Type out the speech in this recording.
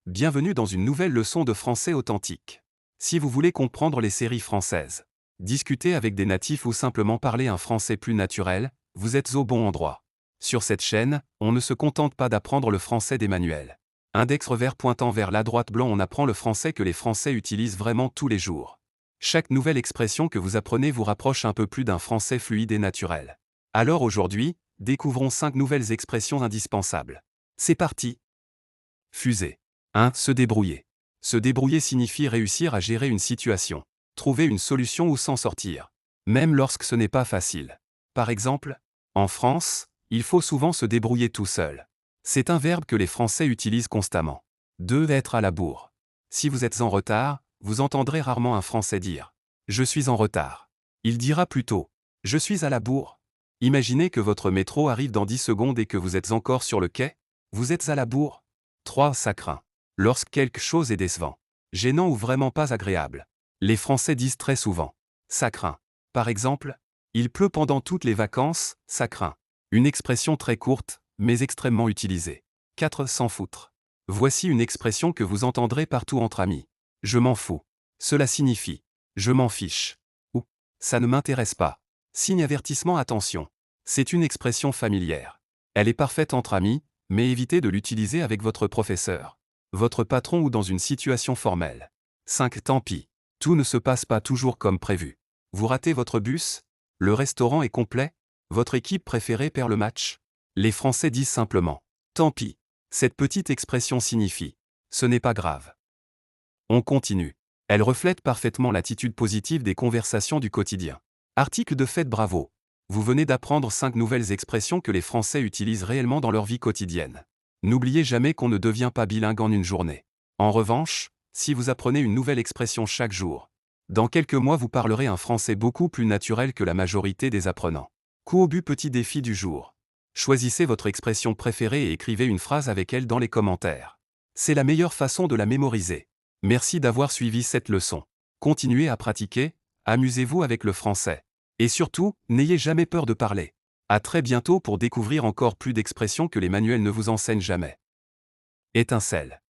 Bienvenue dans une nouvelle leçon de français authentique. Si vous voulez comprendre les séries françaises, discuter avec des natifs ou simplement parler un français plus naturel, vous êtes au bon endroit. Sur cette chaîne, on ne se contente pas d'apprendre le français des manuels. Index revers pointant vers la droite blanc, on apprend le français que les Français utilisent vraiment tous les jours. Chaque nouvelle expression que vous apprenez vous rapproche un peu plus d'un français fluide et naturel. Alors aujourd'hui, découvrons 5 nouvelles expressions indispensables. C'est parti! Fusée. 1. Se débrouiller. Se débrouiller signifie réussir à gérer une situation, trouver une solution ou s'en sortir, même lorsque ce n'est pas facile. Par exemple, en France, il faut souvent se débrouiller tout seul. C'est un verbe que les Français utilisent constamment. 2. Être à la bourre. Si vous êtes en retard, vous entendrez rarement un Français dire « Je suis en retard ». Il dira plutôt « Je suis à la bourre ». Imaginez que votre métro arrive dans 10 secondes et que vous êtes encore sur le quai. Vous êtes à la bourre. 3. Ça craint. Lorsque quelque chose est décevant, gênant ou vraiment pas agréable, les Français disent très souvent « ça craint ». Par exemple, « il pleut pendant toutes les vacances, ça craint ». Une expression très courte, mais extrêmement utilisée. 4. S'en foutre. Voici une expression que vous entendrez partout entre amis. « Je m'en fous ». Cela signifie « je m'en fiche » ou « ça ne m'intéresse pas ». Signe avertissement, attention. C'est une expression familière. Elle est parfaite entre amis, mais évitez de l'utiliser avec votre professeur, votre patron ou dans une situation formelle. 5. Tant pis. Tout ne se passe pas toujours comme prévu. Vous ratez votre bus? Le restaurant est complet? Votre équipe préférée perd le match? Les Français disent simplement « tant pis ». Cette petite expression signifie « ce n'est pas grave ». On continue. Elle reflète parfaitement l'attitude positive des conversations du quotidien. Article de Faites Bravo. Vous venez d'apprendre 5 nouvelles expressions que les Français utilisent réellement dans leur vie quotidienne. N'oubliez jamais qu'on ne devient pas bilingue en une journée. En revanche, si vous apprenez une nouvelle expression chaque jour, dans quelques mois vous parlerez un français beaucoup plus naturel que la majorité des apprenants. Coup au but, petit défi du jour. Choisissez votre expression préférée et écrivez une phrase avec elle dans les commentaires. C'est la meilleure façon de la mémoriser. Merci d'avoir suivi cette leçon. Continuez à pratiquer, amusez-vous avec le français. Et surtout, n'ayez jamais peur de parler. À très bientôt pour découvrir encore plus d'expressions que les manuels ne vous enseignent jamais. Étincelle.